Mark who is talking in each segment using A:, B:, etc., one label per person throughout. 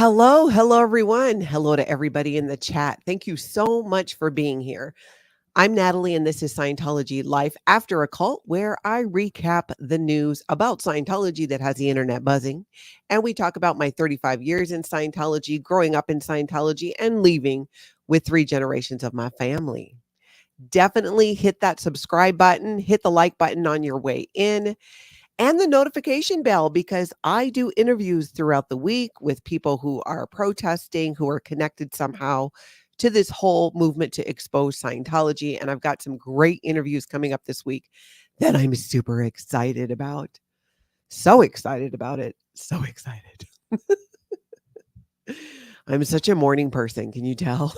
A: Hello, everyone. Hello to everybody in the chat. Thank you so much for being here. I'm Natalie, and this is Scientology Life After a Cult, where I recap the news about Scientology that has the internet buzzing. And we talk about my 35 years in Scientology, growing up in Scientology, and leaving with 3 generations of my family. Definitely hit that subscribe button, hit the like button on your way in, and the notification bell, because I do interviews throughout the week with people who are protesting, who are connected somehow to this whole movement to expose Scientology. And I've got some great interviews coming up this week that I'm super excited about. So excited about it. So excited. I'm such a morning person. Can you tell?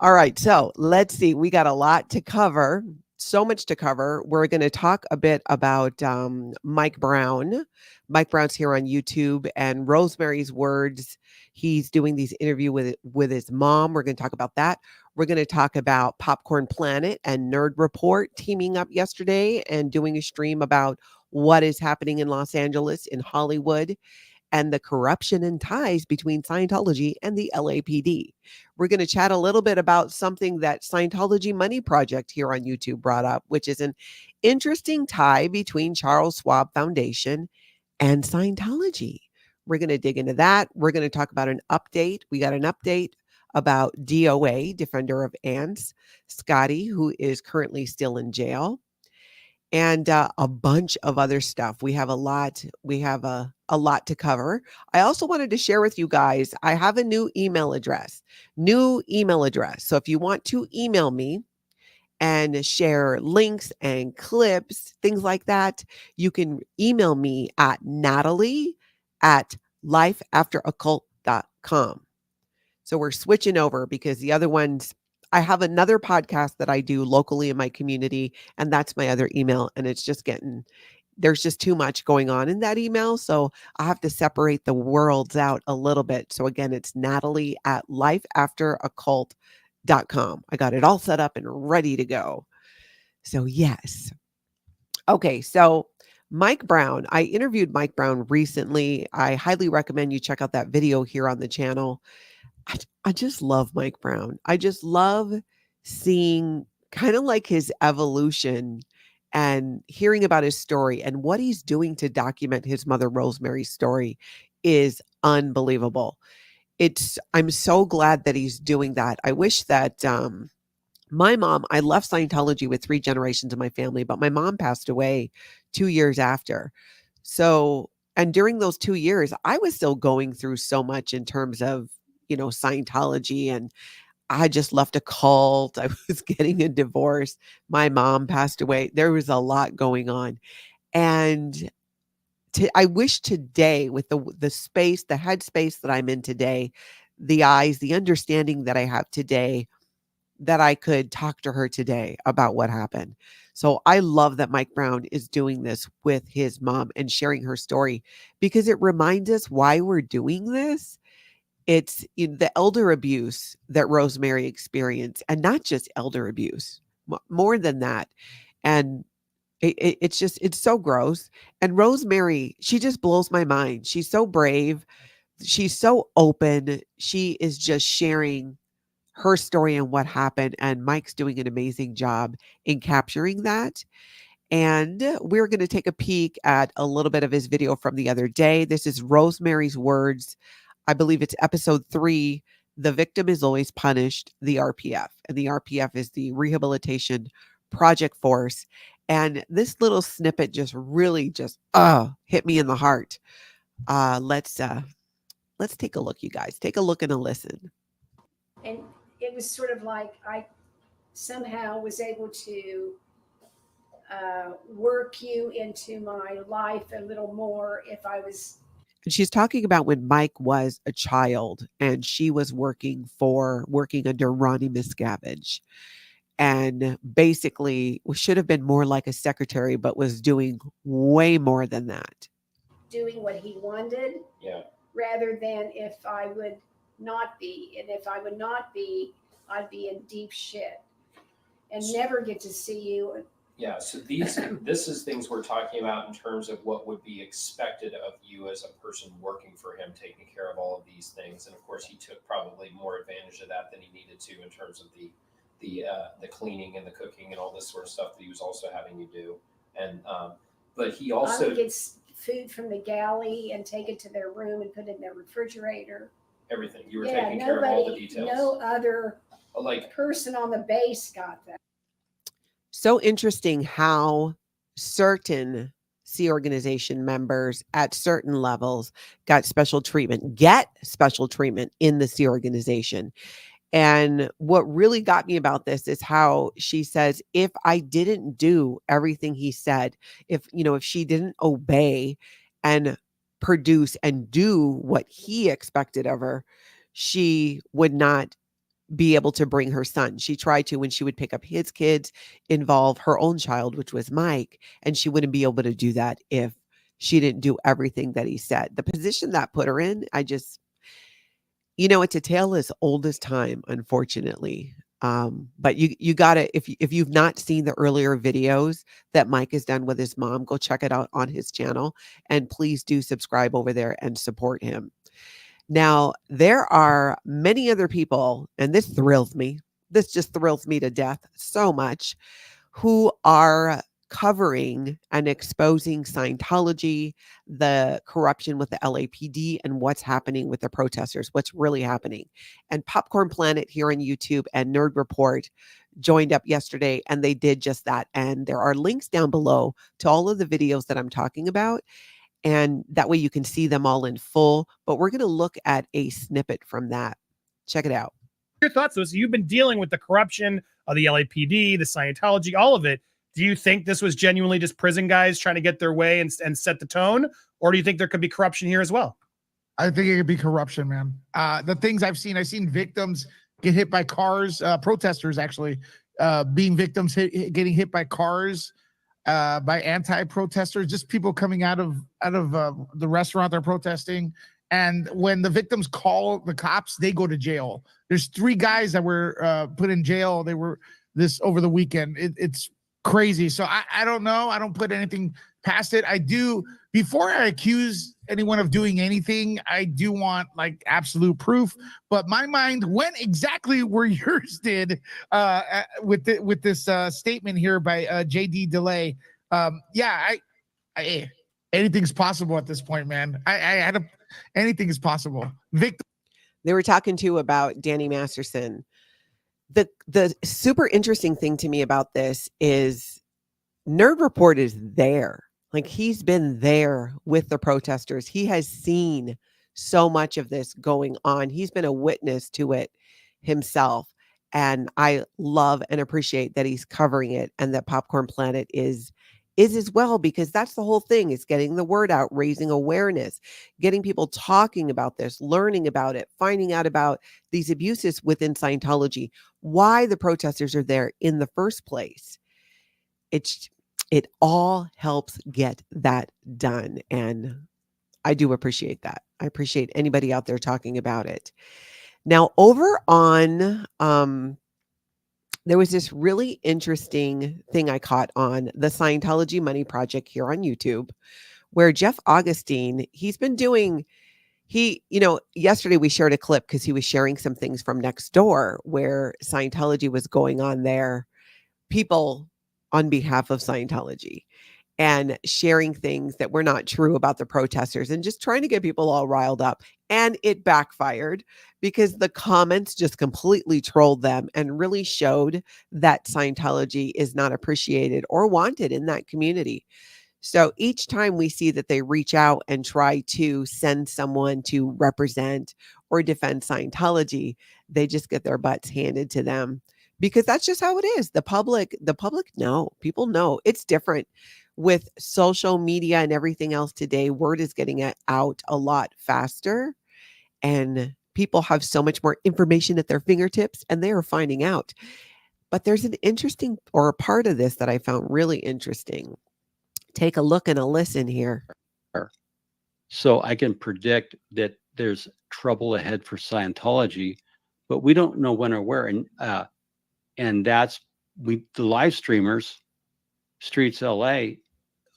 A: All right. So let's see. We got a lot to cover. So much to cover. We're going to talk a bit about Mike Brown. Mike Brown's here on YouTube, and Rosemary's Words. He's doing these interview with his mom. We're going to talk about that. We're going to talk about Popcorn Planet and Nerd Report teaming up yesterday and doing a stream about what is happening in Los Angeles, in Hollywood, and the corruption and ties between Scientology and the LAPD. We're going to chat a little bit about something that Scientology Money Project here on YouTube brought up, which is an interesting tie between Charles Schwab Foundation and Scientology. We're going to dig into that. We're going to talk about an update. We got an update about D.O.A, Defender of Ants, Scotty, who is currently still in jail, and a bunch of other stuff. We have a lot. We have a lot to cover. I also wanted to share with you guys, I have a new email address. So if you want to email me and share links and clips, things like that, you can email me at natalie@lifeafteraccult.com. So we're switching over because the other ones, I have another podcast that I do locally in my community, and that's my other email. And it's just there's just too much going on in that email. So I have to separate the worlds out a little bit. So again, it's natalie@lifeafteraccult.com. I got it all set up and ready to go. So yes. Okay. So Mike Brown, I interviewed Mike Brown recently. I highly recommend you check out that video here on the channel. I just love Mike Brown. I just love seeing kind of like his evolution and hearing about his story, and what he's doing to document his mother Rosemary's story is unbelievable. I'm so glad that he's doing that. I wish that my mom, I left Scientology with 3 generations of my family, but my mom passed away 2 years after. So, and during those 2 years, I was still going through so much in terms of, Scientology, and I just left a cult. I was getting a divorce. My mom passed away. There was a lot going on. And I wish today, with the space, the headspace that I'm in today, the eyes, the understanding that I have today, that I could talk to her today about what happened. So I love that Mike Brown is doing this with his mom and sharing her story, because it reminds us why we're doing this. It's the elder abuse that Rosemary experienced, and not just elder abuse, more than that. And it's so gross. And Rosemary, she just blows my mind. She's so brave. She's so open. She is just sharing her story and what happened. And Mike's doing an amazing job in capturing that. And we're going to take a peek at a little bit of his video from the other day. This is Rosemary's Words. I believe it's episode 3. The victim is always punished, the RPF. And the RPF is the Rehabilitation Project Force. And this little snippet just really hit me in the heart. Let's take a look, you guys. Take a look and a listen.
B: And it was sort of like I somehow was able to work you into my life a little more if I was.
A: And she's talking about when Mike was a child and she was working under Ronnie Miscavige, and basically should have been more like a secretary, but was doing way more than that.
B: Doing what he wanted, rather than if I would not be. And if I would not be, I'd be in deep shit and never get to see you
C: Yeah, so this is things we're talking about in terms of what would be expected of you as a person working for him, taking care of all of these things. And of course, he took probably more advantage of that than he needed to in terms of the cleaning and the cooking and all this sort of stuff that he was also having you do. And but he also
B: I would get food from the galley and take it to their room and put it in their refrigerator.
C: Everything you were taking care of all the details.
B: No other person on the base got that.
A: So interesting how certain Sea Organization members at certain levels get special treatment in the Sea Organization. And what really got me about this is how she says, if I didn't do everything he said, if she didn't obey and produce and do what he expected of her, she would not be able to bring her son. She tried to when she would pick up his kids, involve her own child, which was Mike, and she wouldn't be able to do that if she didn't do everything that he said. The position that put her in, it's a tale as old as time, unfortunately. But you gotta, if you've not seen the earlier videos that Mike has done with his mom, go check it out on his channel, and please do subscribe over there and support him. Now, there are many other people, and this thrills me. This just thrills me to death so much, who are covering and exposing Scientology, the corruption with the LAPD, and what's happening with the protesters, what's really happening. And Popcorn Planet here on YouTube and Nerd Report joined up yesterday, and they did just that. And there are links down below to all of the videos that I'm talking about. And that way you can see them all in full. But we're going to look at a snippet from that. Check it out.
D: Your thoughts, though? So you've been dealing with the corruption of the LAPD, the Scientology, all of it. Do you think this was genuinely just prison guys trying to get their way and set the tone? Or do you think there could be corruption here as well?
E: I think it could be corruption, man. The things I've seen victims get hit by cars, protesters actually being victims, getting hit by cars, by anti-protesters, just people coming out of the restaurant they're protesting. And when the victims call the cops, they go to jail. There's 3 guys that were put in jail. They were this over the weekend. It's crazy. So I don't know. I don't put anything past it. I do, before I accuse anyone of doing anything, I do want like absolute proof. But my mind went exactly where yours did with this statement here by JD DeLay. Yeah, I anything's possible at this point, man. Anything is possible. Victim.
A: They were talking too about Danny Masterson. The super interesting thing to me about this is Nerd Report is there. Like, he's been there with the protesters. He has seen so much of this going on. He's been a witness to it himself. And I love and appreciate that he's covering it, and that Popcorn Planet is as well, because that's the whole thing, is getting the word out, raising awareness, getting people talking about this, learning about it, finding out about these abuses within Scientology, why the protesters are there in the first place. It all helps get that done. And I do appreciate that. I appreciate anybody out there talking about it. Now, over on there was this really interesting thing I caught on the Scientology Money Project here on YouTube, where Jeff Augustine, he's been doing, yesterday we shared a clip because he was sharing some things from next door where Scientology was going on there, people on behalf of Scientology, and sharing things that were not true about the protesters and just trying to get people all riled up. And it backfired, because the comments just completely trolled them and really showed that Scientology is not appreciated or wanted in that community. So each time we see that they reach out and try to send someone to represent or defend Scientology, they just get their butts handed to them, because that's just how it is. The public know, people know. It's different with social media and everything else today. Word is getting out a lot faster, and people have so much more information at their fingertips, and they are finding out. But there's an interesting, or a part of this that I found really interesting. Take a look and a listen here.
F: So I can predict that there's trouble ahead for Scientology, but we don't know when or where. And that's the live streamers Streets LA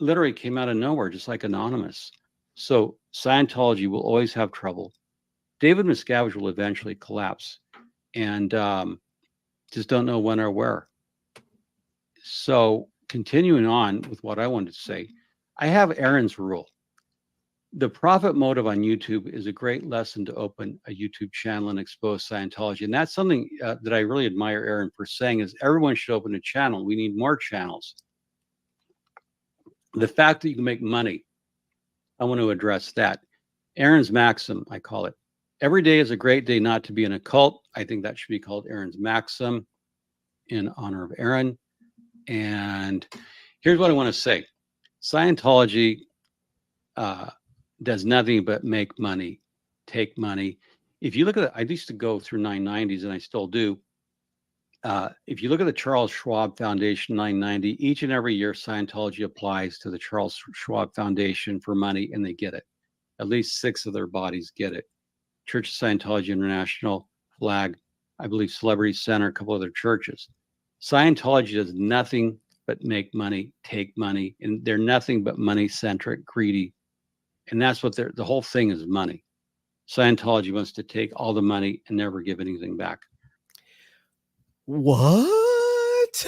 F: literally came out of nowhere, just like Anonymous. So Scientology will always have trouble. David Miscavige will eventually collapse, and just don't know when or where. So continuing on with what I wanted to say, I have Aaron's rule. The profit motive on YouTube is a great lesson to open a YouTube channel and expose Scientology. And that's something that I really admire Aaron for saying, is everyone should open a channel. We need more channels. The fact that you can make money, I want to address that. Aaron's maxim, I call it. Every day is a great day not to be in a cult. I think that should be called Aaron's maxim in honor of Aaron. And here's what I want to say. Scientology does nothing but make money, take money. If you look at it, I used to go through 990s, and I still do. If you look at the Charles Schwab Foundation 990, each and every year Scientology applies to the Charles Schwab Foundation for money, and they get it. At least 6 of their bodies get it. Church of Scientology International, Flag, I believe Celebrity Center, a couple other churches. Scientology does nothing but make money, take money, and they're nothing but money-centric, greedy. And that's what the whole thing is, money. Scientology wants to take all the money and never give anything back.
A: What?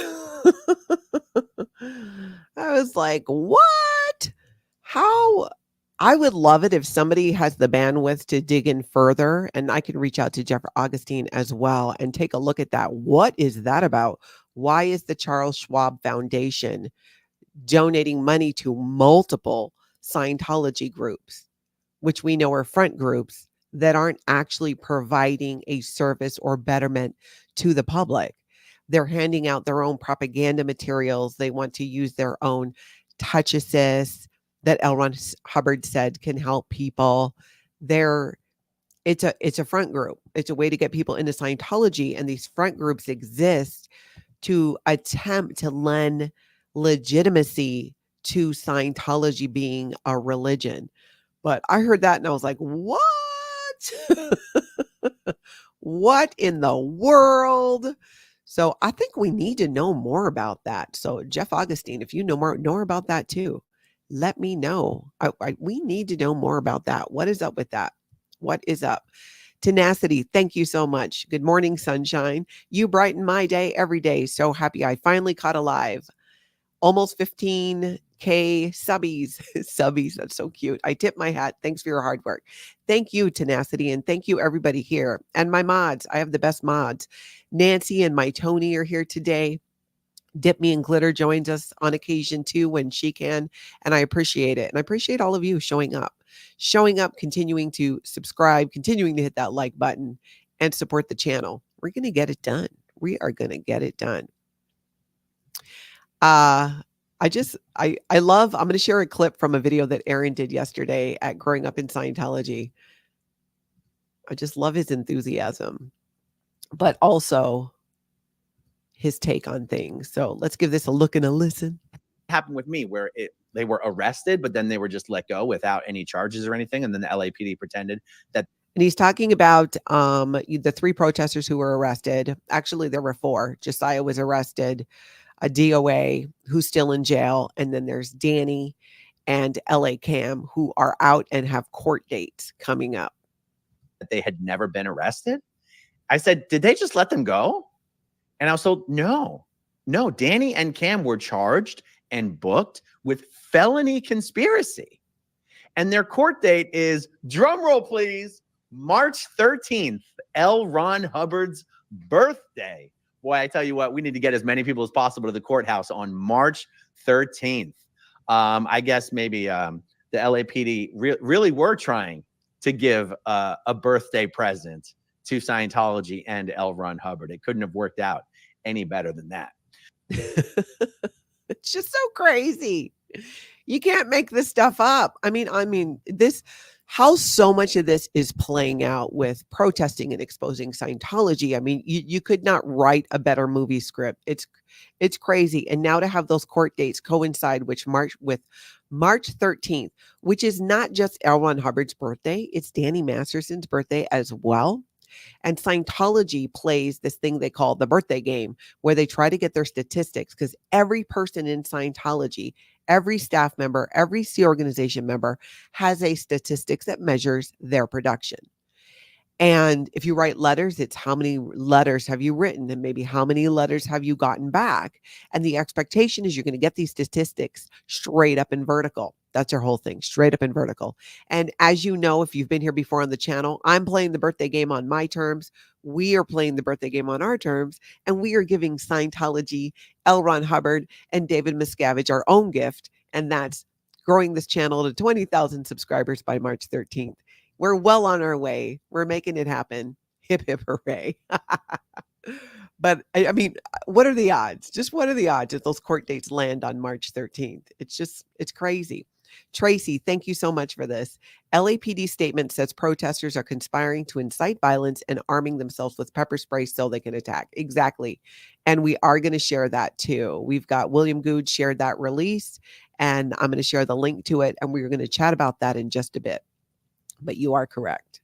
A: I was like, what? How? I would love it if somebody has the bandwidth to dig in further, and I can reach out to Jeff Augustine as well and take a look at that. What is that about? Why is the Charles Schwab Foundation donating money to multiple Scientology groups, which we know are front groups that aren't actually providing a service or betterment to the public? They're handing out their own propaganda materials. They want to use their own touch assist that L. Ron Hubbard said can help people. It's a front group. It's a way to get people into Scientology, and these front groups exist to attempt to lend legitimacy to Scientology being a religion. But I heard that and I was like, what? What in the world? So I think we need to know more about that. So Jeff Augustine, if you know more about that too, let me know. We need to know more about that. What is up with that? What is up? Tenacity, thank you so much. Good morning, sunshine. You brighten my day every day. So happy I finally caught alive. Almost 15K subbies. Subbies, that's so cute. I tip my hat. Thanks for your hard work. Thank you, Tenacity, and thank you, everybody here. And my mods, I have the best mods. Nancy and my Tony are here today. Dip Me and Glitter joins us on occasion too when she can, and I appreciate it. And I appreciate all of you showing up, continuing to subscribe, continuing to hit that like button and support the channel. We're going to get it done. We are going to get it done. I'm going to share a clip from a video that Aaron did yesterday at Growing Up in Scientology. I just love his enthusiasm, but also his take on things. So let's give this a look and a listen.
G: Happened with me where they were arrested, but then they were just let go without any charges or anything. And then the LAPD pretended that.
A: And he's talking about the 3 protesters who were arrested. Actually, there were 4. Jassiah was arrested, a D.O.A who's still in jail. And then there's Danny and LA Cam who are out and have court dates coming up.
G: They had never been arrested. I said, did they just let them go? And I was told, no, Danny and Cam were charged and booked with felony conspiracy. And their court date is, drum roll please, March 13th, L. Ron Hubbard's birthday. Boy, I tell you what, we need to get as many people as possible to the courthouse on March 13th. I guess maybe the LAPD really were trying to give a birthday present to Scientology and L. Ron Hubbard. It couldn't have worked out any better than that.
A: It's just so crazy. You can't make this stuff up. I mean, how so much of this is playing out with protesting and exposing Scientology. I mean, you could not write a better movie script. It's crazy. And now to have those court dates coincide with March 13th, which is not just L. Ron Hubbard's birthday, it's Danny Masterson's birthday as well. And Scientology plays this thing they call the birthday game, where they try to get their statistics, because every person in Scientology, every staff member, every C organization member has a statistics that measures their production. And if you write letters, it's how many letters have you written, and maybe how many letters have you gotten back. And the expectation is you're going to get these statistics straight up and vertical. That's our whole thing, straight up and vertical. And as you know, if you've been here before on the channel, I'm playing the birthday game on my terms. We are playing the birthday game on our terms. And we are giving Scientology, L. Ron Hubbard, and David Miscavige our own gift. And that's growing this channel to 20,000 subscribers by March 13th. We're well on our way. We're making it happen. Hip, hip, hooray. But I mean, what are the odds? Just what are the odds if those court dates land on March 13th? It's crazy. Tracy, thank you so much for this. LAPD statement says protesters are conspiring to incite violence and arming themselves with pepper spray so they can attack. Exactly. And we are going to share that too. We've got William Good shared that release, and I'm going to share the link to it, and we're going to chat about that in just a bit. But you are correct.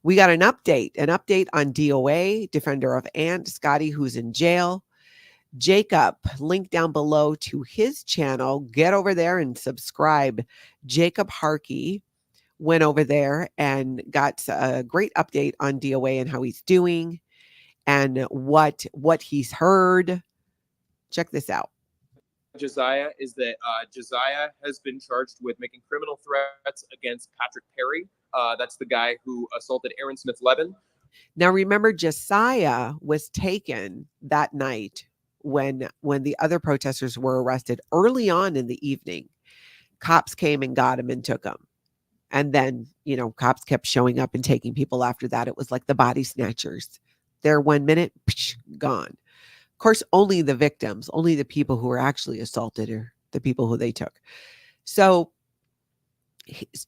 A: We got an update on D.O.A, defender of Aunt Scotty, who's in jail. Jacob, link down below to his channel. Get over there and subscribe. Jacob HARKEY went over there and got a great update on D.O.A and how he's doing and what he's heard. Check this out.
H: Jassiah is that Jassiah has been charged with making criminal threats against Patrick Perry. That's the guy who assaulted Aaron Smith-Levin.
A: Now, remember, Jassiah was taken that night when the other protesters were arrested early on in the evening. Cops came and got him and took him. And then, cops kept showing up and taking people after that. It was like the body snatchers. There 1 minute, gone. Of course, only the victims, only the people who were actually assaulted are the people who they took. So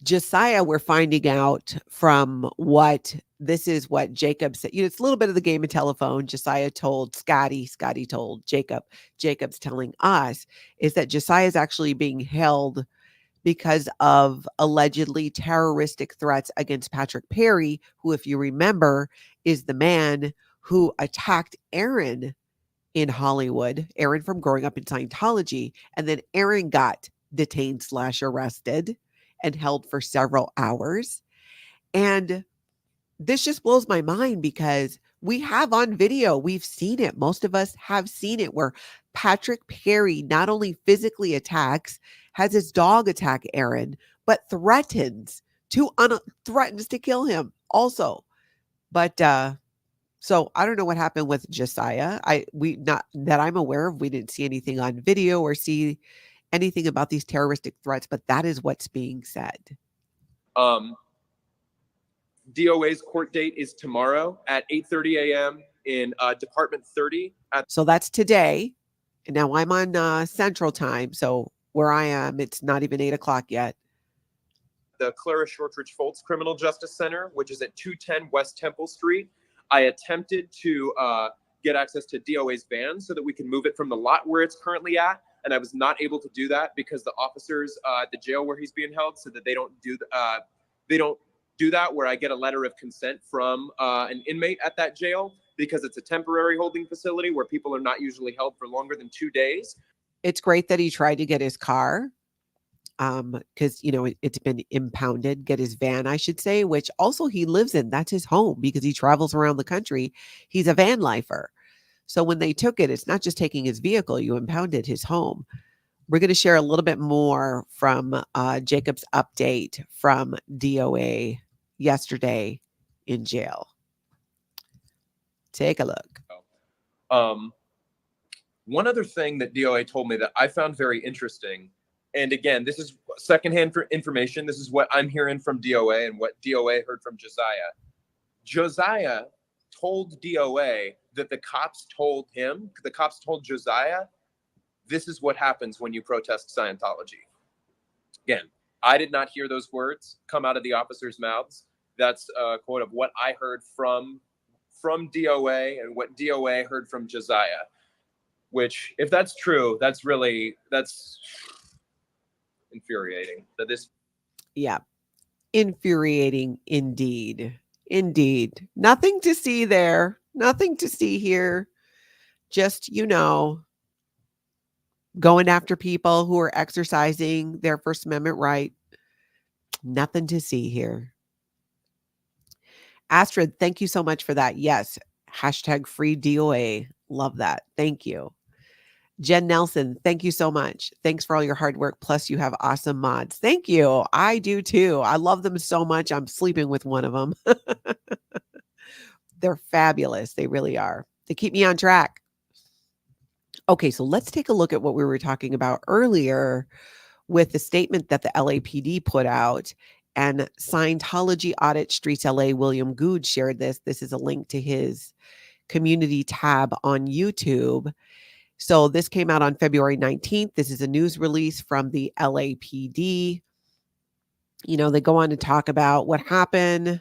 A: Jassiah, we're finding out from what Jacob said. It's a little bit of the game of telephone. Jassiah told Scotty told Jacob. Jacob's telling us is that Jassiah is actually being held because of allegedly terroristic threats against Patrick Perry, who, if you remember, is the man who attacked Aaron in Hollywood, Aaron from growing up in Scientology. And then Aaron got detained/arrested and held for several hours. And this just blows my mind because we have on video, we've seen it. Most of us have seen it where Patrick Perry not only physically attacks, has his dog attack Aaron, but threatens to kill him also. But so I don't know what happened with Jassiah. Not that I'm aware of. We didn't see anything on video or see anything about these terroristic threats, but that is what's being said.
H: DOA's court date is tomorrow at 8:30 a.m. in Department 30.
A: So that's today. And now I'm on Central Time. So where I am, it's not even 8 o'clock yet.
H: The Clara Shortridge Foltz Criminal Justice Center, which is at 210 West Temple Street. I attempted to get access to DOA's van so that we can move it from the lot where it's currently at. And I was not able to do that because the officers at the jail where he's being held said that they don't do that, where I get a letter of consent from an inmate at that jail because it's a temporary holding facility where people are not usually held for longer than 2 days.
A: It's great that he tried to get his car because, it's been impounded, get his van, I should say, which also he lives in. That's his home because he travels around the country. He's a van lifer. So when they took it, it's not just taking his vehicle, you impounded his home. We're going to share a little bit more from Jacob's update from DOA yesterday in jail. Take a look.
H: One other thing that DOA told me that I found very interesting, and again, this is secondhand information. This is what I'm hearing from DOA and what DOA heard from Jassiah. Jassiah told DOA that the cops told Jassiah, this is what happens when you protest Scientology. Again, I did not hear those words come out of the officers' mouths. That's a quote of what I heard from DOA and what DOA heard from Jassiah, which, if that's true, that's infuriating.
A: Yeah, infuriating indeed. Indeed. Nothing to see there. Nothing to see here. Just, going after people who are exercising their First Amendment right. Nothing to see here. Astrid, thank you so much for that. Yes. Hashtag free DOA. Love that. Thank you. Jen Nelson, thank you so much. Thanks for all your hard work. Plus, you have awesome mods. Thank you. I do too. I love them so much. I'm sleeping with one of them. They're fabulous. They really are. They keep me on track. Okay, so let's take a look at what we were talking about earlier with the statement that the LAPD put out. And Scientology Audit Streets LA, William Good shared this. This is a link to his community tab on YouTube. So this came out on February 19th. This is a news release from the LAPD. They go on to talk about what happened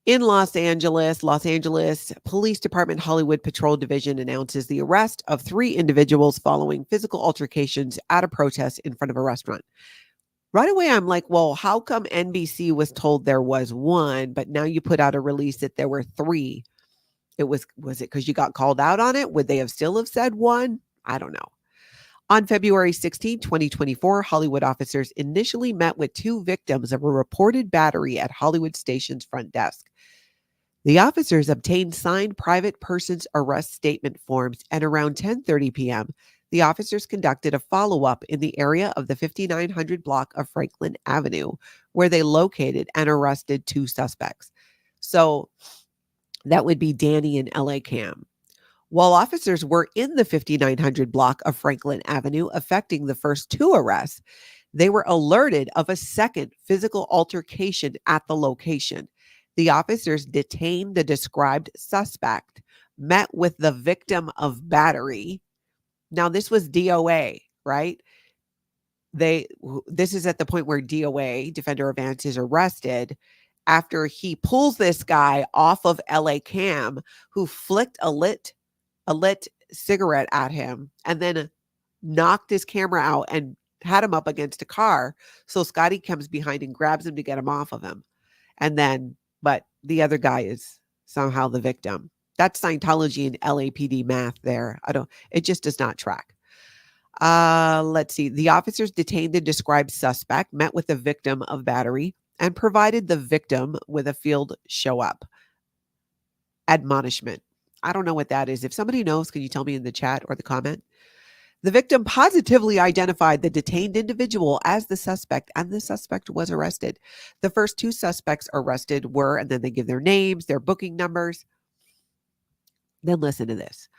A: in Los Angeles. Los Angeles Police Department Hollywood Patrol Division announces the arrest of 3 individuals following physical altercations at a protest in front of a restaurant. Right away, I'm like, well, how come NBC was told there was 1, but now you put out a release that there were 3? Was it because you got called out on it? Would they still have said 1? I don't know. On February 16, 2024, Hollywood officers initially met with 2 victims of a reported battery at Hollywood Station's front desk. The officers obtained signed private persons arrest statement forms, and around 10:30 p.m., the officers conducted a follow-up in the area of the 5900 block of Franklin Avenue, where they located and arrested 2 suspects. So that would be Danny and LA Cam. While officers were in the 5900 block of Franklin Avenue effecting the first 2 arrests, they were alerted of a second physical altercation at the location. The officers detained the described suspect, met with the victim of battery. Now, this was DOA, right? This is at the point where DOA, Defender of Vance, is arrested after he pulls this guy off of LA Cam, who flicked a lit cigarette at him and then knocked his camera out and had him up against a car. So Scotty comes behind and grabs him to get him off of him. But the other guy is somehow the victim. That's Scientology and LAPD math there. It just does not track. Let's see. The officers detained the described suspect, met with the victim of battery, and provided the victim with a field show up admonishment. I don't know what that is. If somebody knows, can you tell me in the chat or the comment? The victim positively identified the detained individual as the suspect, and the suspect was arrested. The first 2 suspects arrested were, and then they give their names, their booking numbers. Then listen to this.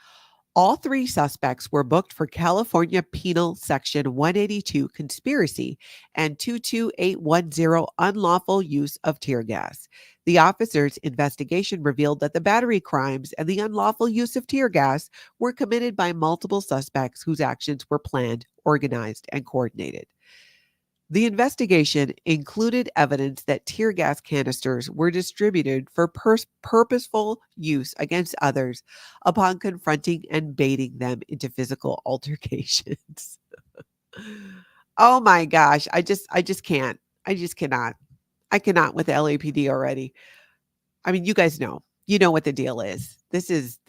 A: All 3 suspects were booked for California Penal Section 182 conspiracy and 22810 unlawful use of tear gas. The officers' investigation revealed that the battery crimes and the unlawful use of tear gas were committed by multiple suspects whose actions were planned, organized, and coordinated. The investigation included evidence that tear gas canisters were distributed for purposeful use against others upon confronting and baiting them into physical altercations. Oh my gosh. I just can't. I just cannot. I cannot with the LAPD already. I mean, you guys know. You know what the deal is. This is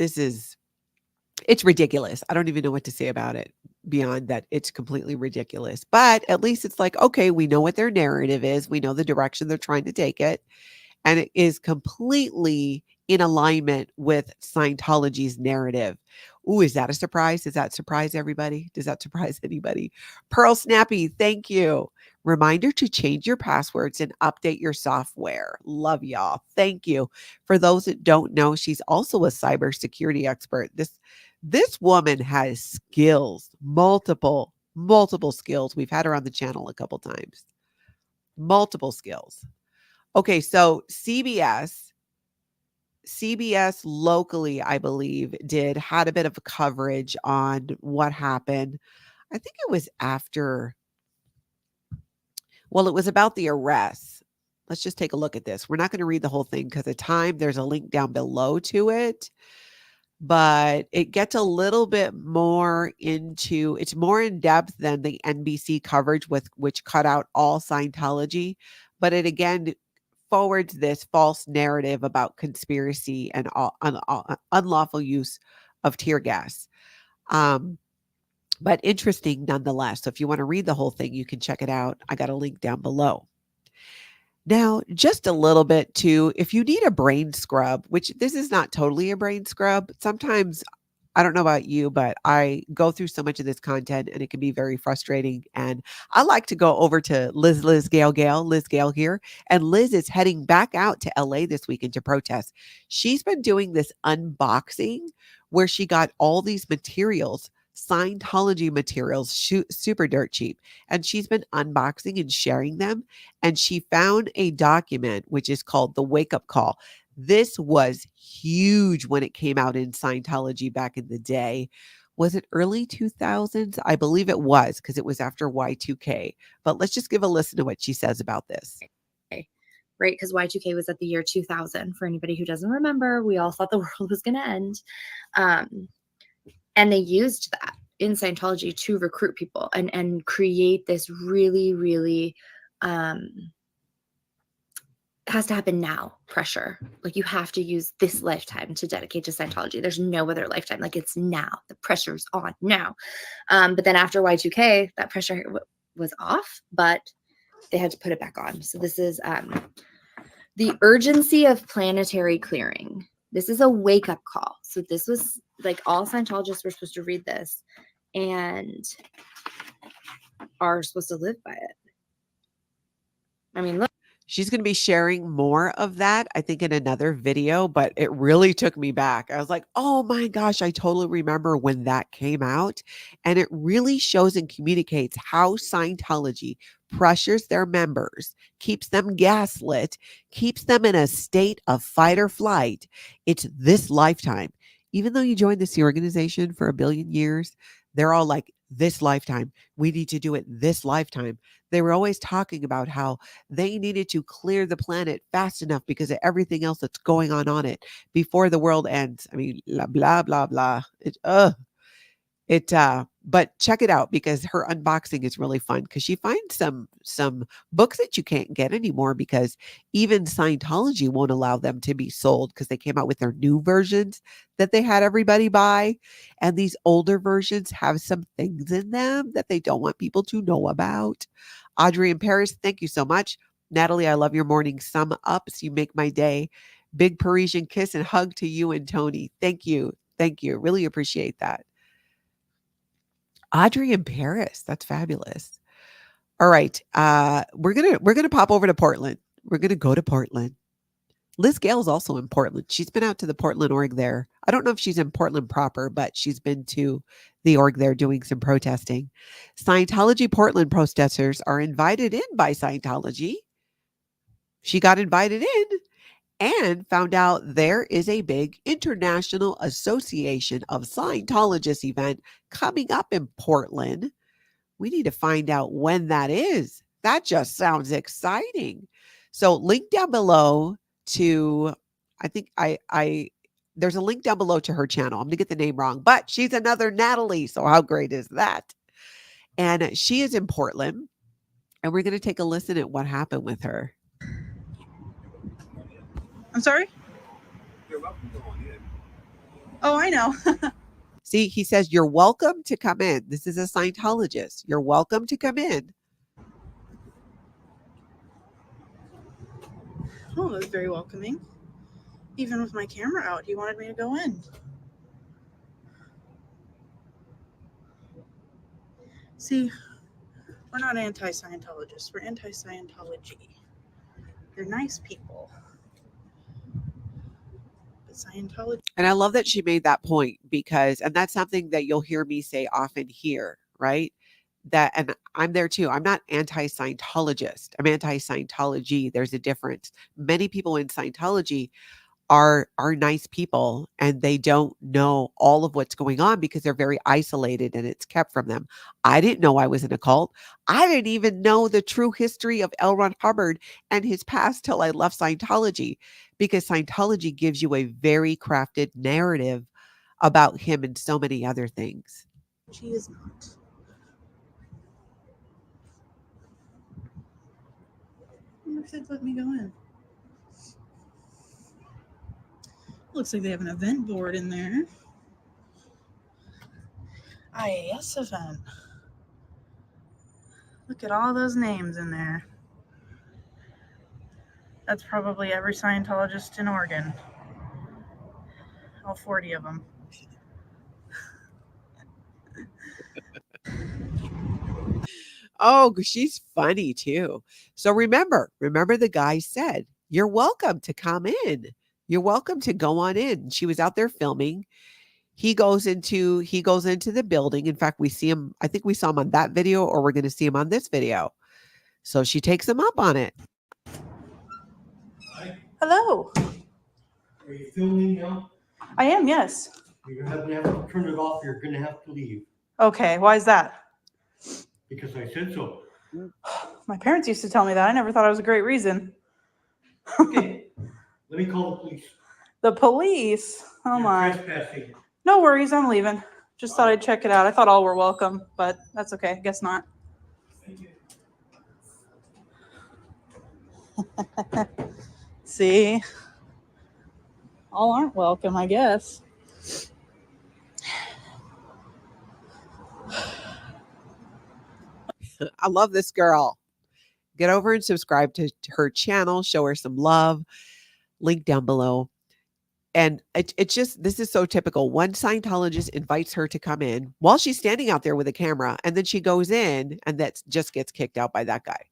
A: it's ridiculous. I don't even know what to say about it beyond that. It's completely ridiculous. But at least it's like, okay, we know what their narrative is. We know the direction they're trying to take it. And it is completely in alignment with Scientology's narrative. Ooh, is that a surprise? Does that surprise everybody? Does that surprise anybody? Pearl Snappy, thank you. Reminder to change your passwords and update your software. Love y'all. Thank you. For those that don't know, she's also a cybersecurity expert. This woman has skills, multiple skills. We've had her on the channel a couple times. Multiple skills. Okay, so CBS locally, I believe, had a bit of coverage on what happened. I think it was after, well, it was about the arrests. Let's just take a look at this. We're not going to read the whole thing because of time. There's a link down below to it. But it gets a little bit more into, it's more in depth than the NBC coverage which cut out all Scientology. But it again forwards this false narrative about conspiracy and unlawful use of tear gas. But interesting nonetheless. So if you want to read the whole thing, you can check it out. I got a link down below. Now, just a little bit too, if you need a brain scrub, which this is not totally a brain scrub, sometimes I don't know about you, but I go through so much of this content and it can be very frustrating. And I like to go over to Liz Gale here. And Liz is heading back out to LA this weekend to protest. She's been doing this unboxing where she got all these materials, Scientology materials, super dirt cheap. And she's been unboxing and sharing them. And she found a document, which is called the Wake Up Call. This was huge when it came out in Scientology back in the day. Was it early 2000s? I believe it was, because it was after Y2K. But let's just give a listen to what she says about this.
I: Right, because Y2K was at the year 2000. For anybody who doesn't remember, we all thought the world was going to end. And they used that in Scientology to recruit people and create this really, really has to happen now pressure. Like, you have to use this lifetime to dedicate to Scientology. There's no other lifetime. Like, it's now. The pressure's on now. But then after Y2K, that pressure was off, but they had to put it back on. So this is the urgency of planetary clearing. This is a wake-up call. So this was like, all Scientologists were supposed to read this and are supposed to live by it. I mean, look.
A: She's going to be sharing more of that, I think, in another video, but it really took me back. I was like, oh my gosh, I totally remember when that came out. And it really shows and communicates how Scientology pressures their members, keeps them gaslit, keeps them in a state of fight or flight. It's this lifetime. Even though you joined this organization for 1 billion years, they're all like, this lifetime, we need to do it this lifetime. They were always talking about how they needed to clear the planet fast enough because of everything else that's going on it before the world ends. I mean, blah, blah, blah. But check it out, because her unboxing is really fun, because she finds some books that you can't get anymore because even Scientology won't allow them to be sold, because they came out with their new versions that they had everybody buy. And these older versions have some things in them that they don't want people to know about. Audrey in Paris, thank you so much. Natalie, I love your morning sum ups. You make my day. Big Parisian kiss and hug to you and Tony. Thank you. Thank you. Really appreciate that. Audrey in Paris. That's fabulous. All right. We're gonna pop over to Portland. We're gonna go to Portland. Liz Gale's also in Portland. She's been out to the Portland org there. I don't know if she's in Portland proper, but she's been to the org there doing some protesting. Scientology Portland protesters are invited in by Scientology. She got invited in and found out there is a big International Association of Scientologists event coming up in Portland. We need to find out when that is. That just sounds exciting. So link down below to, I think there's a link down below to her channel. I'm going to get the name wrong, but she's another Natalie. So how great is that? And she is in Portland, and we're going to take a listen at what happened with her.
J: I'm sorry? You're welcome to go on in. Oh, I know.
A: See, he says, you're welcome to come in. This is a Scientologist. You're welcome to come in.
J: Oh, that was very welcoming. Even with my camera out, he wanted me to go in. See, we're not anti-Scientologists. We're anti-Scientology. They're nice people. But Scientology...
A: And I love that she made that point, because, and that's something that you'll hear me say often here, right? That, and I'm there too. I'm not anti-Scientologist. I'm anti-Scientology. There's a difference. Many people in Scientology are nice people, and they don't know all of what's going on because they're very isolated and it's kept from them. I didn't know I was in a cult. I didn't even know the true history of L. Ron Hubbard and his past till I left Scientology, because Scientology gives you a very crafted narrative about him and so many other things.
J: She is not. I wonder if they'd let me go in. Looks like they have an event board in there. IAS event. Look at all those names in there. That's probably every Scientologist in Oregon. All 40 of them.
A: Oh, she's funny too. So remember the guy said, "You're welcome to come in. You're welcome to go on in." She was out there filming. He goes into the building. In fact, we see him. I think we saw him on that video, or we're going to see him on this video. So she takes him up on it.
J: Hello.
K: Are you filming now?
J: I am, yes.
K: You're going to have to turn it off. You're going to have to leave
J: Okay, why is that?
K: because I said so.
J: My parents used to tell me that. I never thought it was a great reason.
K: Okay, let me call the police.
J: The police? Oh
K: You're
J: my.
K: trespassing.
J: No worries, I'm leaving. Just thought I'd check it out. I thought all were welcome, but that's okay. Guess not.
K: Thank you.
J: See? All aren't welcome, I guess.
A: I love this girl. Get over and subscribe to her channel. Show her some love. Link down below. And it's just, this is so typical. One Scientologist invites her to come in while she's standing out there with a camera. And then she goes in and that just gets kicked out by that guy.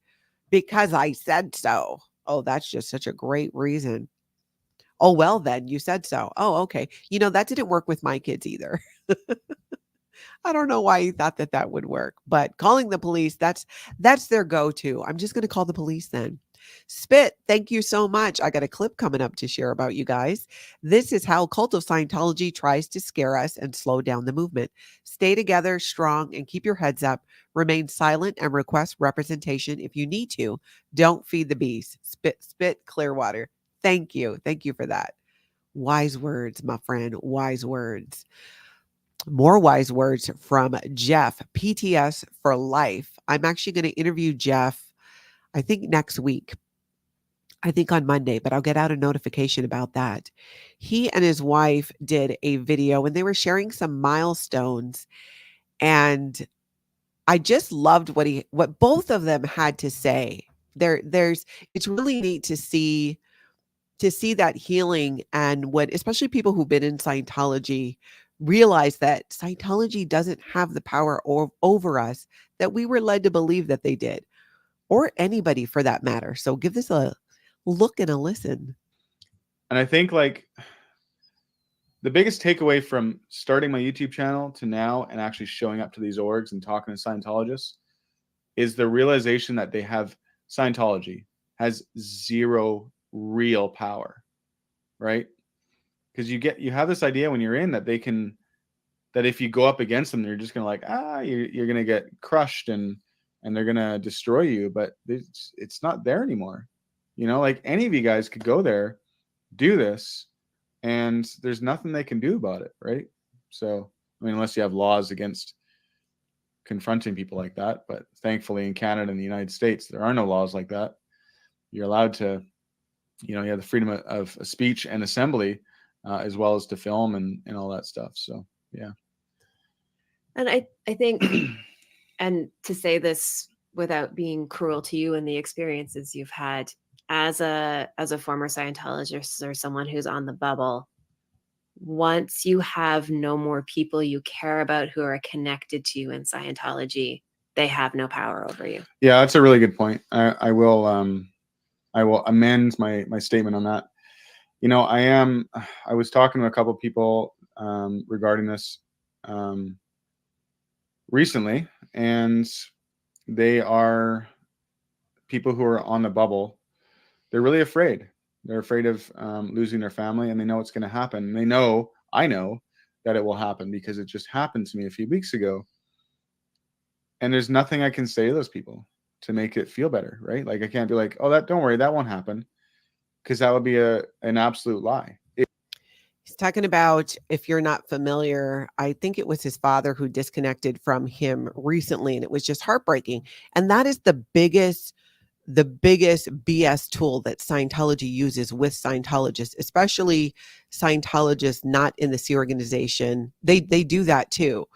A: Because I said so. Oh, that's just such a great reason. Oh, well, then you said so. Oh, okay. You know, that didn't work with my kids either. I don't know why he thought that would work, but calling the police, that's their go-to. I'm just going to call the police then. Spit, thank you so much. I got a clip coming up to share about you guys. This is how Cult of Scientology tries to scare us and slow down the movement. Stay together, strong, and keep your heads up. Remain silent and request representation if you need to. Don't feed the beast. Spit, Clearwater. Thank you. Thank you for that. Wise words, my friend. Wise words. More wise words from Jeff, PTS for life. I'm actually going to interview Jeff, I think next week. I think on Monday, but I'll get out a notification about that. He and his wife did a video and they were sharing some milestones. And I just loved what both of them had to say. It's really neat to see that healing, and what, especially people who've been in Scientology, realize that Scientology doesn't have the power over us that we were led to believe that they did, or anybody for that matter. So give this a look and a listen.
L: And I think like the biggest takeaway from starting my YouTube channel to now and actually showing up to these orgs and talking to Scientologists is the realization that Scientology has zero real power, right? Because you have this idea when you're in that that if you go up against them, you're just gonna you're gonna get crushed and they're gonna destroy you. But it's not there anymore. You know, like any of you guys could go there, do this, and there's nothing they can do about it, right? So, I mean, unless you have laws against confronting people like that. But thankfully in Canada and the United States, there are no laws like that. You're allowed to, you have the freedom of speech and assembly, as well as to film and all that stuff. So, yeah.
M: And I think, and to say this without being cruel to you and the experiences you've had as a former Scientologist or someone who's on the bubble, once you have no more people you care about who are connected to you in Scientology, they have no power over you.
L: Yeah, that's a really good point. I will amend my statement on that. I was talking to a couple of people regarding this recently, and they are people who are on the bubble. They're really afraid. They're afraid of losing their family, and they know it's going to happen. I know that it will happen because it just happened to me a few weeks ago. And there's nothing I can say to those people to make it feel better, right? Like I can't be like, oh, don't worry, that won't happen, because that would be an absolute lie.
A: He's talking about, if you're not familiar, I think it was his father who disconnected from him recently, and it was just heartbreaking. And that is the biggest the biggest BS tool that Scientology uses with Scientologists, especially Scientologists not in the C organization. They do that too.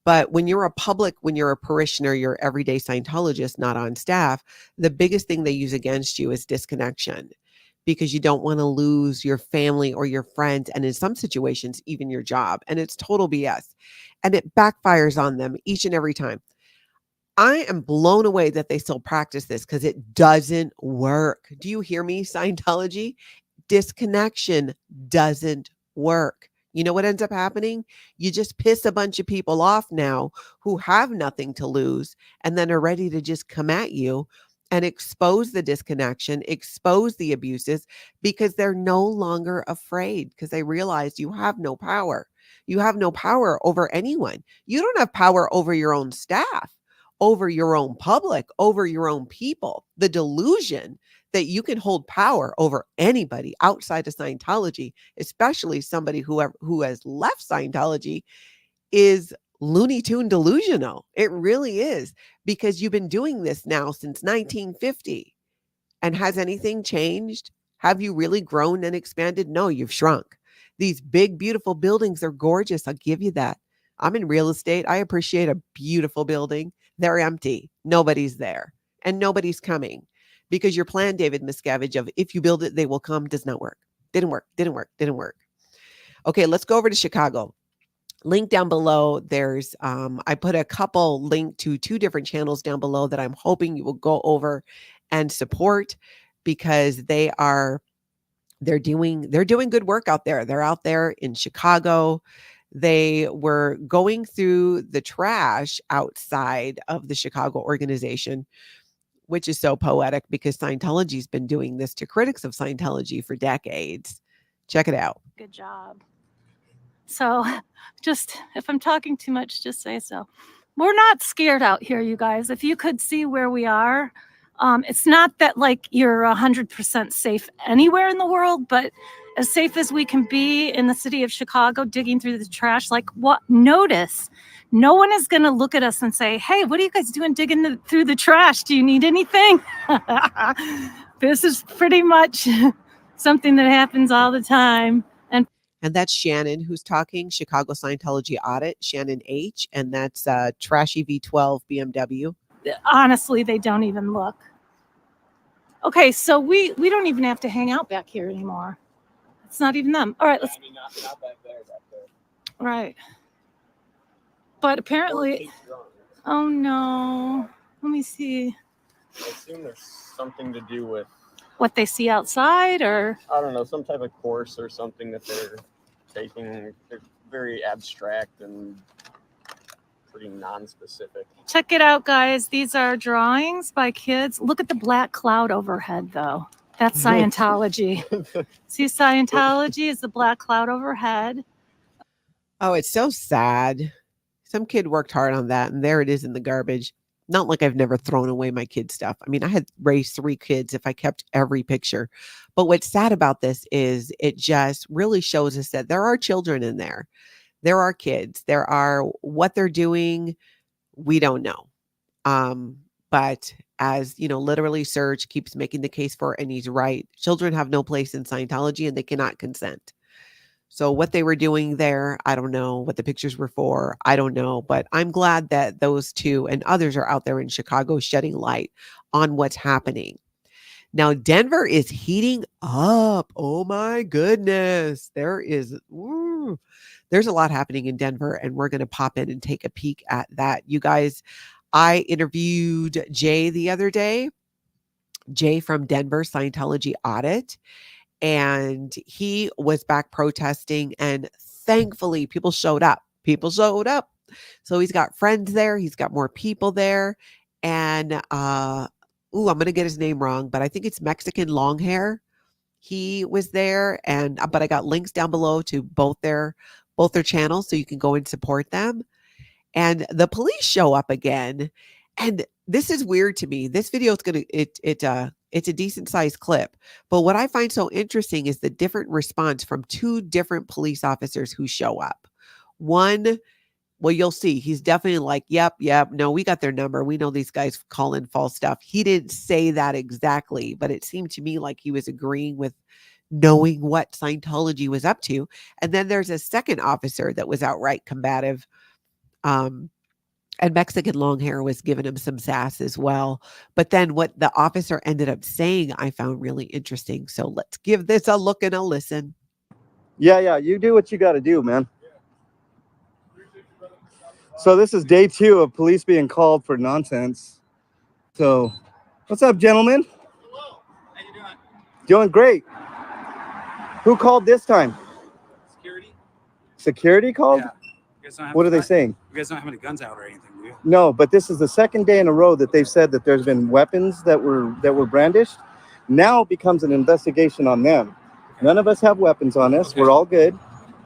A: But when you're a parishioner, you're everyday Scientologist, not on staff, the biggest thing they use against you is disconnection, because you don't want to lose your family or your friends, and in some situations, even your job. And it's total BS. And it backfires on them each and every time. I am blown away that they still practice this, because it doesn't work. Do you hear me, Scientology? Disconnection doesn't work. You know what ends up happening? You just piss a bunch of people off now who have nothing to lose, and then are ready to just come at you and expose the disconnection, expose the abuses, because they're no longer afraid, because they realize you have no power. You have no power over anyone. You don't have power over your own staff, over your own public, over your own people. The delusion that you can hold power over anybody outside of Scientology, especially somebody who has left Scientology, is Looney Tune delusional. It really is, because you've been doing this now since 1950. And has anything changed? Have you really grown and expanded? No, you've shrunk. These big, beautiful buildings are gorgeous. I'll give you that. I'm in real estate. I appreciate a beautiful building. They're empty. Nobody's there. And nobody's coming, because your plan, David Miscavige, of if you build it, they will come, does not work. Didn't work. Okay, let's go over to Chicago. Link down below. There's, I put a couple link to 2 different channels down below that I'm hoping you will go over and support, because they're doing good work out there. They're out there in Chicago. They were going through the trash outside of the Chicago organization, which is so poetic, because Scientology's been doing this to critics of Scientology for decades. Check it out.
N: Good job. So just, if I'm talking too much, just say so. We're not scared out here, you guys. If you could see where we are, it's not that like you're 100% safe anywhere in the world, but as safe as we can be in the city of Chicago, digging through the trash. Like, what? Notice, no one is going to look at us and say, hey, what are you guys doing digging through the trash? Do you need anything? This is pretty much something that happens all the time.
A: And that's Shannon who's talking, Chicago Scientology Audit, Shannon H. And that's Trashy V12 BMW.
N: Honestly, they don't even look. Okay, so we don't even have to hang out back here anymore. It's not even them. All right, let's.
H: Not back there.
N: Right. But apparently, oh no. Let me see.
O: I assume there's something to do with
N: What they see outside, or
O: I don't know, some type of course or something that they're taking. They're very abstract and pretty non-specific.
N: check it out, guys. These are drawings by kids. Look at the black cloud overhead, though. That's Scientology. See, Scientology is the black cloud overhead.
A: Oh, it's so sad. Some kid worked hard on that, and there it is in the garbage. Not like I've never thrown away my kid stuff. I mean, I had raised 3 kids if I kept every picture. But what's sad about this is it just really shows us that there are children in there. There are kids. There are, what they're doing, we don't know. But as, you know, literally Serge keeps making the case for, and he's right, children have no place in Scientology and they cannot consent. So what they were doing there, I don't know. What the pictures were for, I don't know. But I'm glad that those 2 and others are out there in Chicago shedding light on what's happening. Now, Denver is heating up. Oh my goodness. There's a lot happening in Denver, and we're going to pop in and take a peek at that. You guys, I interviewed Jay the other day, Jay from Denver Scientology Audit. And he was back protesting, and thankfully people showed up. So he's got friends there. He's got more people there. And, I'm going to get his name wrong, but I think it's Mexican long hair. He was there, but I got links down below to both their channels, so you can go and support them. And the police show up again. And this is weird to me. This video is it's a decent sized clip. But what I find so interesting is the different response from 2 different police officers who show up. One Well, you'll see. He's definitely like, yep. No, we got their number. We know these guys call in false stuff. He didn't say that exactly, but it seemed to me like he was agreeing with knowing what Scientology was up to. And then there's a second officer that was outright combative. And Mexican long hair was giving him some sass as well. But then what the officer ended up saying, I found really interesting. So let's give this a look and a listen.
P: Yeah, you do what you got to do, man. So this is day 2 of police being called for nonsense. So what's up, gentlemen?
Q: Hello. How you doing?
P: Doing great. Who called this time?
Q: Security.
P: Security called?
Q: Yeah. You guys don't have
P: What are they saying?
Q: You guys don't have any guns out or anything, do you?
P: No, but this is the second day in a row that they've said that there's been weapons that were brandished. Now it becomes an investigation on them. None of us have weapons on us.
Q: Okay.
P: We're all good.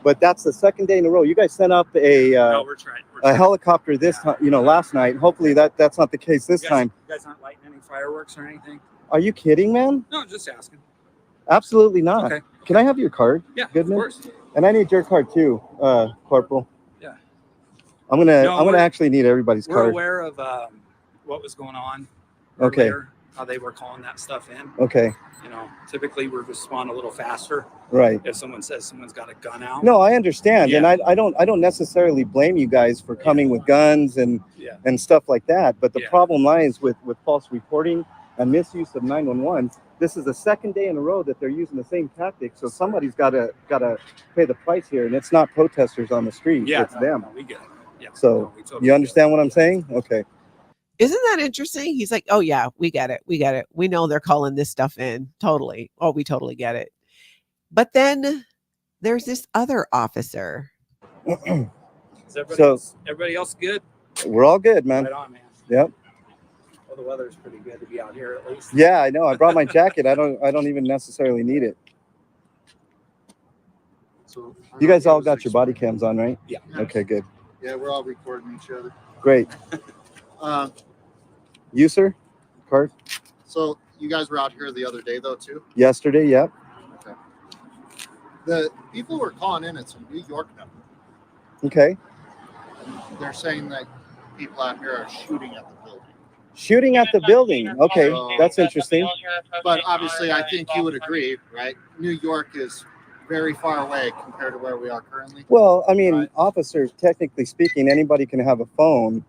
P: But that's the second day in a row. You guys sent up a
Q: No, we're trying.
P: a helicopter this time, last night. Hopefully that's not the case this time.
Q: You guys aren't lighting any fireworks or anything?
P: Are you kidding, man?
Q: No, just asking.
P: Absolutely not.
Q: Okay.
P: Can I have your card?
Q: Yeah,
P: Goodman?
Q: of course.
P: And I need your card too, Corporal.
Q: Yeah.
P: I'm gonna actually need everybody's
Q: We're
P: card.
Q: aware of what was going on.
P: Okay.
Q: Earlier, how they were calling that stuff in.
P: Okay.
Q: Typically we respond a little faster.
P: Right.
Q: If someone says someone's got a gun out.
P: No, I understand, and
Q: Yeah.
P: I don't necessarily blame you guys for coming with guns and stuff like that. But the problem lies with false reporting and misuse of 911. This is the second day in a row that they're using the same tactic. So somebody's gotta pay the price here, and it's not protesters on the street.
Q: Yeah,
P: It's them.
Q: we get it. Yeah.
P: So
Q: we totally
P: you understand what I'm saying? Okay.
A: Isn't that interesting? He's like, oh yeah, we get it. We know they're calling this stuff in. Totally. Oh, we totally get it. But then there's this other officer.
Q: Is everybody else good?
P: We're all good, man.
Q: Right on, man.
P: Yep.
Q: Well, the weather's pretty good to be out here at least.
P: Yeah, I know. I brought my jacket. I don't even necessarily need it.
R: So
P: You guys all got your body cams on, right?
Q: Yeah.
P: Okay, good.
R: yeah, we're all recording each other.
P: Great. You, sir? Card?
R: So you guys were out here the other day though too?
P: Yesterday, yep.
R: Okay. The people who are calling in, it's a New York number.
P: Okay.
R: They're saying that people out here are shooting at the building.
P: Shooting at the building. Okay, that's interesting.
R: But obviously I think you would agree, right? New York is very far away compared to where we are currently.
P: Well, I mean, officers, technically speaking, anybody can have a phone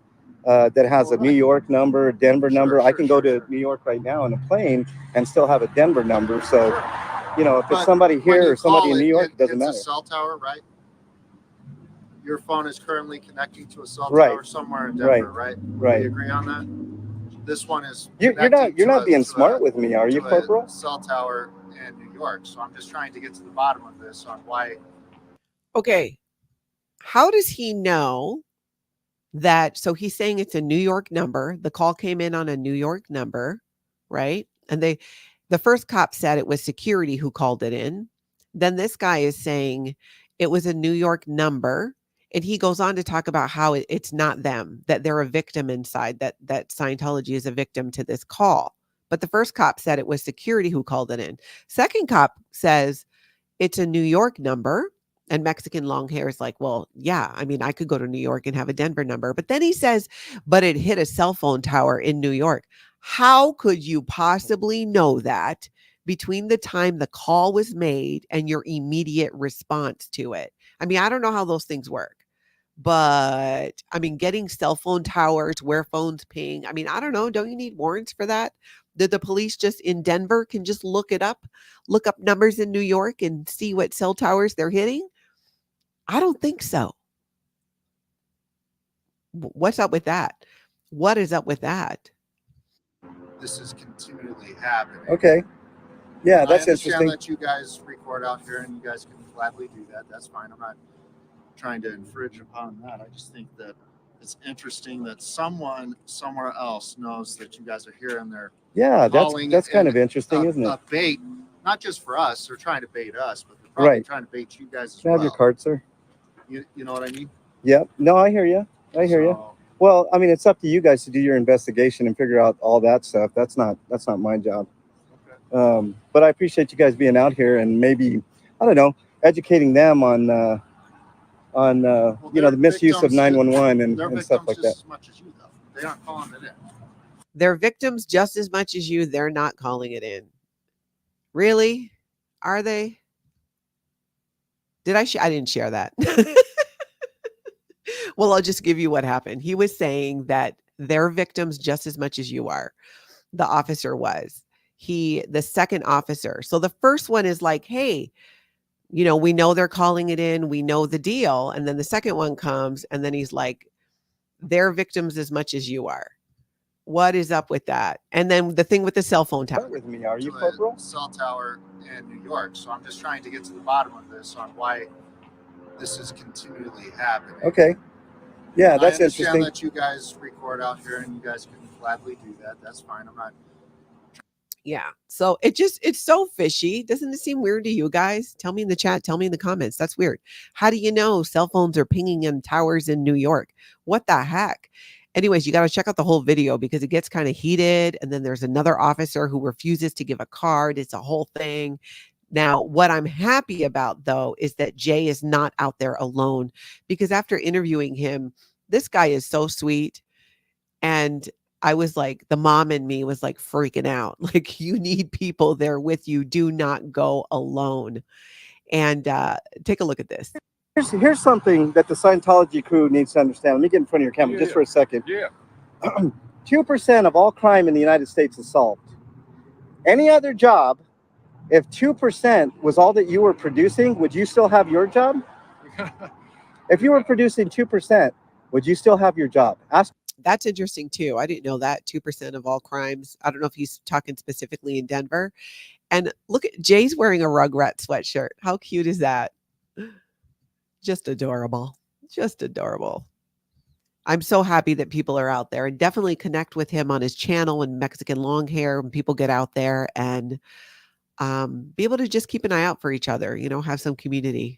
P: that has a New York number, Denver number. I can go to New York right now in a plane and still have a Denver number. So, if it's somebody here or somebody in New York, it doesn't matter.
R: It's a cell tower, right? Your phone is currently connecting to a cell
P: Right.
R: tower somewhere in Denver, right?
P: Right.
R: We agree on that? This one is
P: You're not being smart with me, are you, Corporal?
R: Cell tower in New York. So I'm just trying to get to the bottom of this on why.
A: Okay. How does he know that? So he's saying it's a New York number. The call came in on a New York number, right? And the first cop said it was security who called it in. Then this guy is saying it was a New York number. And he goes on to talk about how it's not them, that they're a victim inside, that Scientology is a victim to this call. But the first cop said it was security who called it in. Second cop says it's a New York number. And Mexican long hair is like, well, yeah, I mean, I could go to New York and have a Denver number. But then he says, but it hit a cell phone tower in New York. How could you possibly know that between the time the call was made and your immediate response to it? I mean, I don't know how those things work. But I mean, getting cell phone towers where phones ping. I mean, I don't know. Don't you need warrants for that? Did the police just in Denver can just look up numbers in New York and see what cell towers they're hitting? I don't think so. What's up with that? What is up with that?
R: This is continually happening.
P: Okay. Yeah, that's
R: I
P: interesting.
R: understand that you guys record out here and you guys can gladly do that. That's fine. I'm not trying to infringe upon that. I just think that it's interesting that someone somewhere else knows that you guys are here and they're
P: Yeah,
R: calling
P: that's kind
R: in
P: of interesting, isn't it?
R: a bait, not just for us. They're trying to bait us, but they're probably
P: Right.
R: trying to bait you guys as
P: Can I have
R: well.
P: your card, sir?
R: You know what I mean?
P: Yep. No, I hear you. I hear you. Well, I mean, it's up to you guys to do your investigation and figure out all that stuff. That's not my job. But I appreciate you guys being out here and maybe, I don't know, educating them on you know, the misuse of 911 and stuff like that.
R: As much as you, though. They aren't calling it in.
A: They're victims just as much as you. They're not calling it in. Really? Are they? Did I didn't share that. Well, I'll just give you what happened. He was saying that they're victims just as much as you are. The officer was. The second officer. So the first one is like, hey, you know, we know they're calling it in. We know the deal. And then the second one comes and then he's like, they're victims as much as you are. What is up with that? And then the thing with the cell phone tower.
P: With me, are you,
R: To
P: Corporal?
R: a cell tower in New York. So I'm just trying to get to the bottom of this on why this is continually happening.
P: Okay. Yeah, that's
R: I understand
P: interesting.
R: that you guys record out here and you guys can gladly do that. That's fine. I'm not.
A: Yeah. So it's so fishy. Doesn't it seem weird to you guys? Tell me in the chat. Tell me in the comments. That's weird. How do you know cell phones are pinging in towers in New York? What the heck? Anyways, you got to check out the whole video because it gets kind of heated. And then there's another officer who refuses to give a card. It's a whole thing. Now, what I'm happy about, though, is that Jay is not out there alone, because after interviewing him, this guy is so sweet. And I was like, the mom in me was like freaking out. Like, you need people there with you. Do not go alone. And take a look at this.
P: Here's something that the Scientology crew needs to understand. Let me get in front of your camera just for a second.
H: Yeah.
P: 2% of all crime in the United States is solved. Any other job, if 2% was all that you were producing, would you still have your job? If you were producing 2%, would you still have your job? That's interesting too. I didn't know that 2% of all crimes. I don't know if he's talking specifically in Denver. And look at Jay's wearing a Rugrat sweatshirt. How cute is that? Just adorable. Just adorable. I'm so happy that people are out there, and definitely connect with him on his channel and Mexican long hair when people get out there, and be able to just keep an eye out for each other, you know, have some community.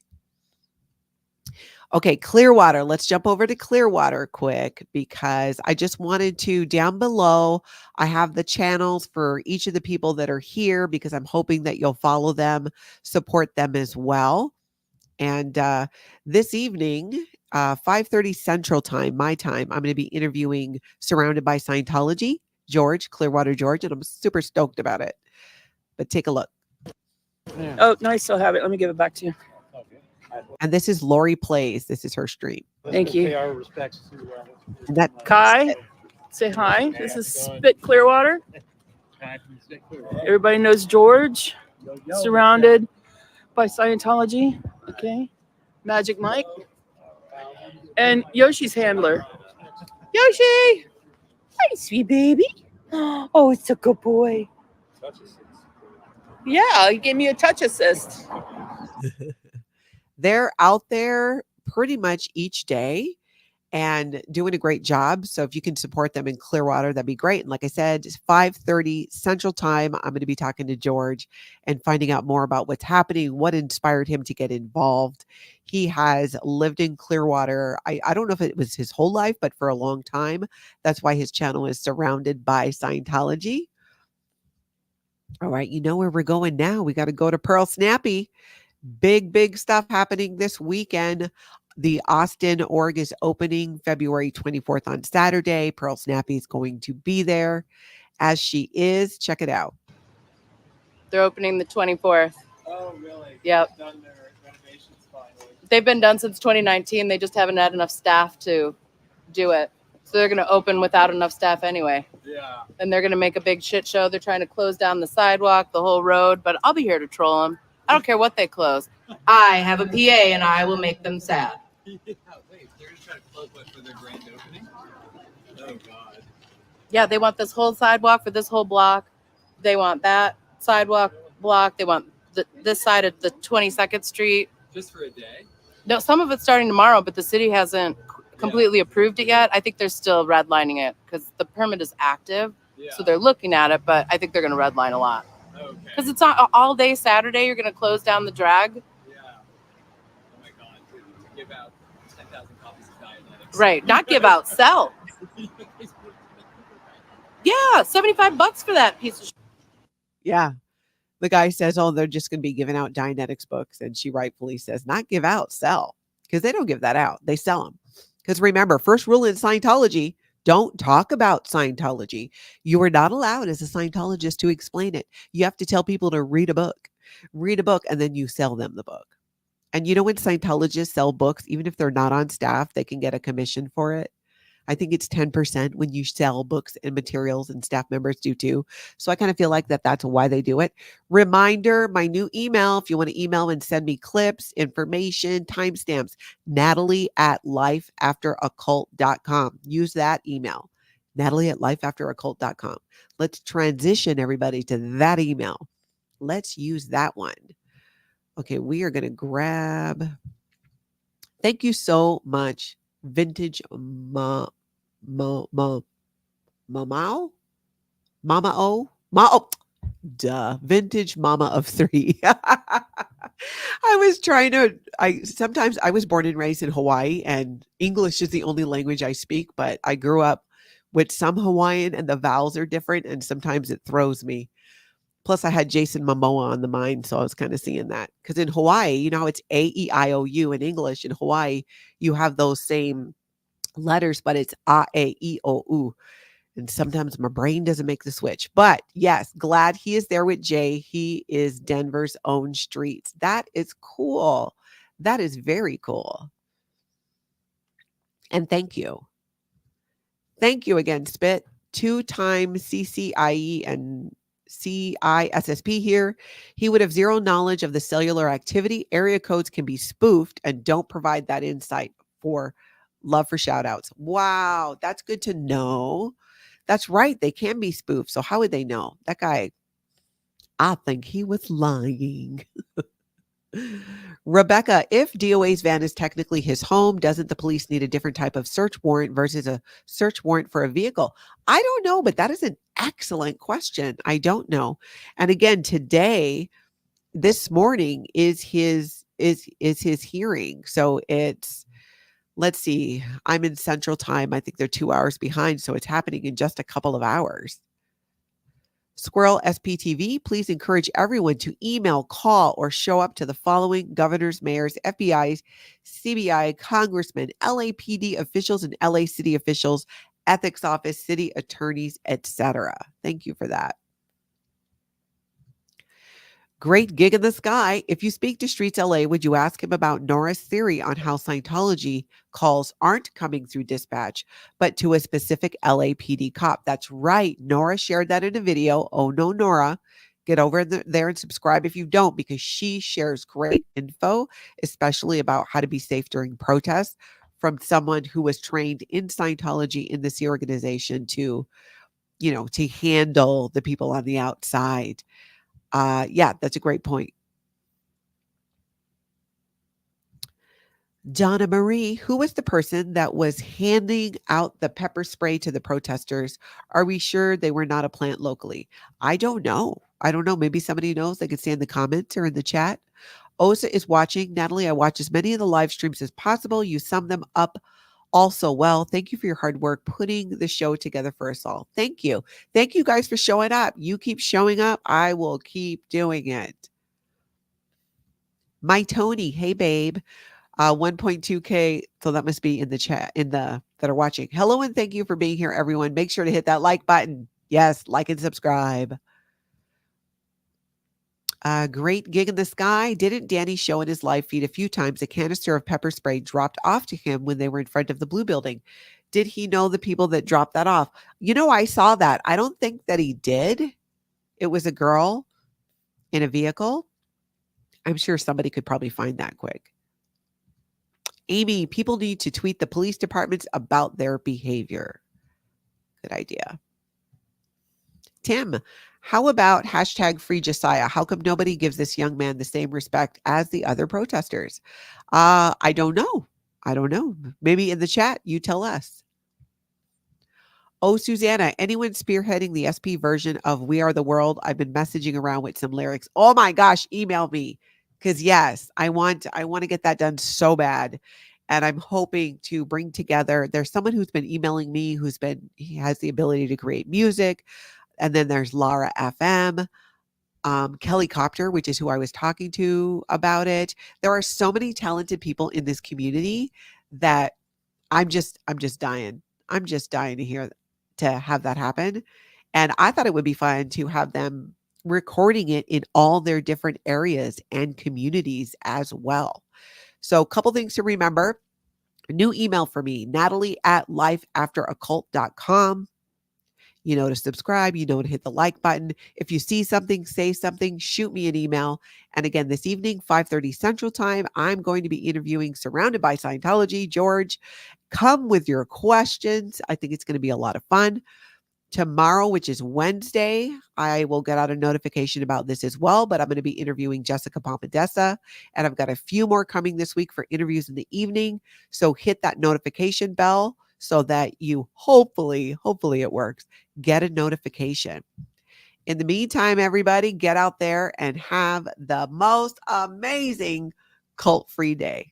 P: Okay, Clearwater. Let's jump over to Clearwater quick, because I just wanted to, down below, I have the channels for each of the people that are here, because I'm hoping that you'll follow them, support them as well. And this evening, 5:30 Central Time, my time, I'm going to be interviewing Surrounded by Scientology, George, Clearwater George, and I'm super stoked about it. But take a look.
S: Oh, no, I still have it. Let me give it back to you.
A: And this is Lori Plays. This is her stream.
S: Thank you.
A: And that
S: Kai, say hi. This is Spit Clearwater. Everybody knows George, Surrounded by Scientology. Okay. Magic Mike. And Yoshi's handler. Yoshi! Hi, sweet baby. Oh, it's a good boy. Yeah, he gave me a touch assist.
A: They're out there pretty much each day and doing a great job. So if you can support them in Clearwater, that'd be great. And like I said, it's 5:30 Central Time. I'm going to be talking to George and finding out more about what's happening, what inspired him to get involved. He has lived in Clearwater. I don't know if it was his whole life, but for a long time. That's why his channel is Surrounded by Scientology. All right, you know where we're going now. We got to go to Pearl Snappy. Big stuff happening this weekend. The Austin org is opening February 24th on Saturday. Pearl Snappy is going to be there, as she is. Check it out.
T: They're opening the 24th.
U: Oh, really?
T: Yep.
U: Done their renovations finally.
T: They've been done since 2019. They just haven't had enough staff to do it. So they're going to open without enough staff anyway.
U: Yeah.
T: And they're going to make a big shit show. They're trying to close down the sidewalk, the whole road, but I'll be here to troll them. I don't care what they close. I have a PA and I will make them sad.
U: Yeah, wait, they're going to try to close what for their grand opening? Oh, God.
T: Yeah, they want this whole sidewalk for this whole block. They want that sidewalk block. They want this side of the 22nd Street.
U: Just for a day?
T: No, some of it's starting tomorrow, but the city hasn't completely approved it yet. I think they're still redlining it because the permit is active.
U: Yeah.
T: So they're looking at it, but I think they're going to redline a lot.
U: Okay.
T: Because it's not all day Saturday. You're going to close down the drag.
U: Yeah. Oh, my God. To give out 10,000 copies of Dianetics.
T: Right. Not give out, sell. Yeah. $75 for that piece of shit.
A: Yeah. The guy says, oh, they're just going to be giving out Dianetics books. And she rightfully says, not give out, sell. because they don't give that out. They sell them. Because remember, first rule in Scientology, don't talk about Scientology. You are not allowed as a Scientologist to explain it. You have to tell people to read a book, and then you sell them the book. And you know, when Scientologists sell books, even if they're not on staff, they can get a commission for it. I think it's 10% when you sell books and materials, and staff members do too. So I kind of feel like that's why they do it. Reminder, my new email, if you want to email and send me clips, information, timestamps, Natalie@lifeafteroccult.com. Use that email, Natalie@lifeafteroccult.com. Let's transition everybody to that email. Let's use that one. Okay, we are going to grab. Thank you so much. Vintage Mama Vintage Mama of 3. Sometimes I was born and raised in Hawaii, and English is the only language I speak, but I grew up with some Hawaiian and the vowels are different, and sometimes it throws me. Plus, I had Jason Momoa on the mind, so I was kind of seeing that. Because in Hawaii, you know, it's A-E-I-O-U in English. In Hawaii, you have those same letters, but it's A-E-I-O-U. And sometimes my brain doesn't make the switch. But yes, glad he is there with Jay. He is Denver's own streets. That is cool. That is very cool. And thank you. Thank you again, Spit. 2-time CCIE and CISSP here. He would have zero knowledge of the cellular activity. Area codes can be spoofed and don't provide that insight. For love for shout outs. Wow, that's good to know. That's right. They can be spoofed. So how would they know? That guy, I think he was lying. Rebecca, if DOA's van is technically his home, doesn't the police need a different type of search warrant versus a search warrant for a vehicle? I don't know, but that is an excellent question. I don't know. And again, today, this morning is his hearing. So it's, let's see, I'm in Central Time. I think they're 2 hours behind. So it's happening in just a couple of hours. Squirrel SPTV, please encourage everyone to email, call, or show up to the following governors, mayors, FBI's, CBI, congressmen, LAPD officials, and LA city officials, ethics office, city attorneys, etc. Thank you for that. Great gig in the sky. If you speak to Streets LA, would you ask him about Nora's theory on how Scientology calls aren't coming through dispatch, but to a specific LAPD cop? That's right. Nora shared that in a video. Oh, no, Nora. Get over there and subscribe if you don't, because she shares great info, especially about how to be safe during protests, from someone who was trained in Scientology in this organization to, you know, to handle the people on the outside. Yeah, that's a great point. Donna Marie, who was the person that was handing out the pepper spray to the protesters? Are we sure they were not a plant locally? I don't know. Maybe somebody knows. They could say in the comments or in the chat. Osa is watching. Natalie, I watch as many of the live streams as possible. You sum them up also well. Thank you for your hard work putting the show together for us all. Thank you. Thank you guys for showing up. You keep showing up. I will keep doing it. My Tony, hey babe. 1.2K. So that must be in the chat, that are watching. Hello and thank you for being here, everyone. Make sure to hit that like button. Yes, like and subscribe. Great gig in the sky. Didn't Danny show in his live feed a few times a canister of pepper spray dropped off to him when they were in front of the blue building? Did he know the people that dropped that off? You know, I saw that. I don't think that he did. It was a girl in a vehicle. I'm sure somebody could probably find that quick. Amy, people need to tweet the police departments about their behavior. Good idea. Tim, how about hashtag free Jassiah? How come nobody gives this young man the same respect as the other protesters? I don't know. Maybe in the chat, you tell us. Oh, Susanna, anyone spearheading the SP version of We Are the World? I've been messaging around with some lyrics. Oh my gosh, email me. Because yes, I want to get that done so bad. And I'm hoping to bring together, there's someone who's been emailing me he has the ability to create music. And then there's Lara FM. Kelly Copter, which is who I was talking to about it. There are so many talented people in this community that I'm just dying. I'm just dying to have that happen. And I thought it would be fun to have them recording it in all their different areas and communities as well. So a couple things to remember. A new email for me, Natalie@lifeafteroccult.com. You know to subscribe, you know to hit the like button. If you see something, say something, shoot me an email. And again, this evening, 5:30 Central Time, I'm going to be interviewing Surrounded by Scientology, George. Come with your questions. I think it's going to be a lot of fun. Tomorrow, which is Wednesday, I will get out a notification about this as well, but I'm going to be interviewing Jessica Pompadessa, and I've got a few more coming this week for interviews in the evening. So hit that notification bell so that you hopefully it works, get a notification. In the meantime, everybody, get out there and have the most amazing cult-free day.